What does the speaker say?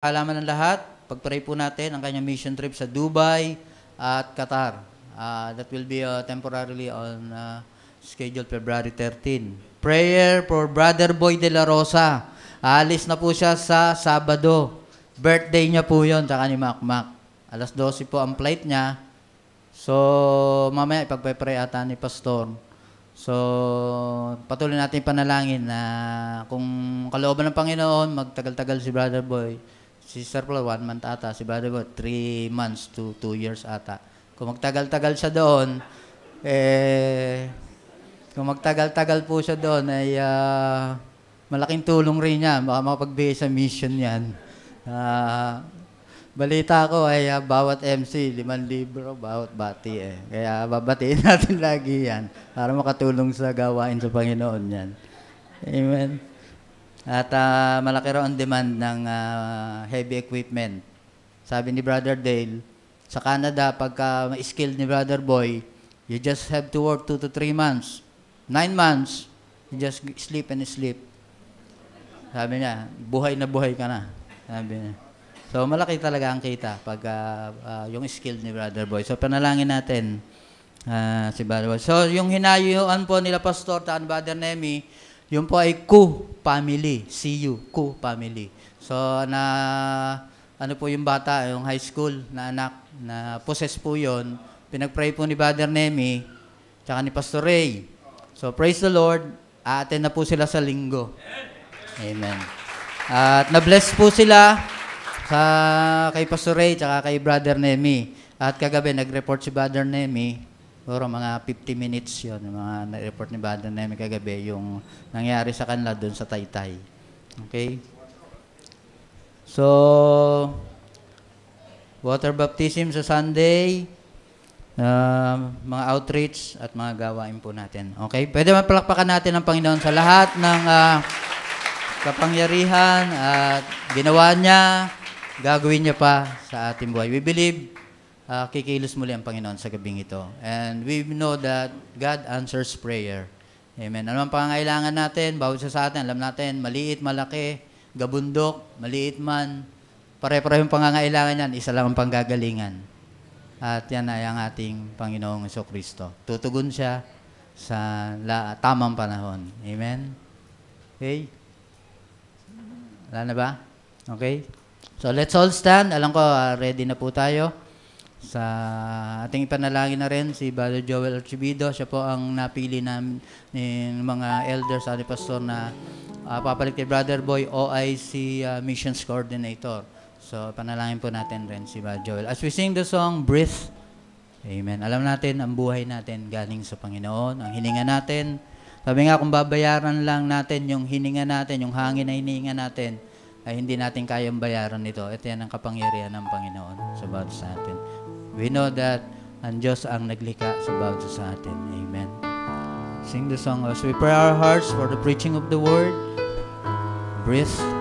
Alaman ng lahat, pag-pray po natin ang kanyang mission trip sa Dubai at Qatar. That will be temporarily on scheduled February 13. Prayer for Brother Boy de la Rosa. Aalis na po siya sa Sabado. Birthday niya po yun, tsaka ni Makmak. Alas 12 po ang flight niya. So, mamaya ipagpe-pray ata ni Pastor. So, patuloy natin panalangin na kung kalooban ng Panginoon, magtagal-tagal si Brother Boy. Si Sister Flo, 1 month ata. Si Brother Boy, 3 months to 2 years ata. Kung magtagal-tagal siya doon, kung magtagal-tagal po siya doon, ay malaking tulong rin niya. Baka makapagbigay sa mission yan. Balita ko ay bawat MC, 5,000 bawat bati eh. Kaya babatiin natin lagi yan para makatulong sa gawain sa Panginoon yan. Amen. At malaki raw ang demand ng heavy equipment. Sabi ni Brother Dale, sa Canada, pagka ma-skilled ni Brother Boy, you just have to work 2 to 3 months. 9 months, you just sleep and sleep. Sabi niya, buhay na buhay ka na. Sabi niya. So, malaki talaga ang kita pag yung skill ni Brother Boy. So, panalangin natin si Brother Boy. So, yung hinayuan po nila Pastor at Brother Nemi, yung po ay Ku family. CU, Ku family. So, ano po yung bata, yung high school na anak, na possess po yun. Pinag-pray po ni Brother Nemi, tsaka ni Pastor Ray. So, praise the Lord. Aaten na po sila sa linggo. Amen. At na-bless po sila kay Pastor Ray tsaka kay Brother Nemi. At kagabi, nag-report si Brother Nemi. Siguro mga 50 minutes yun. Mga na-report ni Brother Nemi kagabi yung nangyari sa kanila doon sa Taytay. Okay? So, water baptism sa Sunday, mga outreach at mga gawain po natin. Okay? Pwede mapalakpakan natin ang Panginoon sa lahat ng kapangyarihan at ginawa niya, gagawin niya pa sa ating buhay. We believe kikilos muli ang Panginoon sa gabing ito. And we know that God answers prayer. Amen. Ano ang pangangailangan natin? Bawat isa sa atin, alam natin, maliit, malaki, gabundok, maliit man, pare-pareho yung pangangailangan yan, isa lang ang panggagalingan. At yan ay ang ating Panginoong Jesucristo. Tutugon siya sa tamang panahon. Amen? Okay? Wala na ba? Okay? So, let's all stand. Alam ko, ready na po tayo. Sa ating ipanalangin na rin, si Brother Joel Archibido. Siya po ang napili namin ng mga elders ni Pastor na papalit kay Brother Boy, OIC Missions Coordinator. So, panalangin po natin rin si Brother Joel. As we sing the song, Breathe. Amen. Alam natin, ang buhay natin galing sa Panginoon. Ang hininga natin, sabi nga, kung babayaran lang natin yung hininga natin, yung hangin na hininga natin, ay hindi natin kayang bayaran ito. Ito yan ang kapangyarihan ng Panginoon sa bawat sa atin. We know that ang Diyos ang naglikha sa bawat sa atin. Amen. Sing the song as we prepare our hearts for the preaching of the Word. Breathe.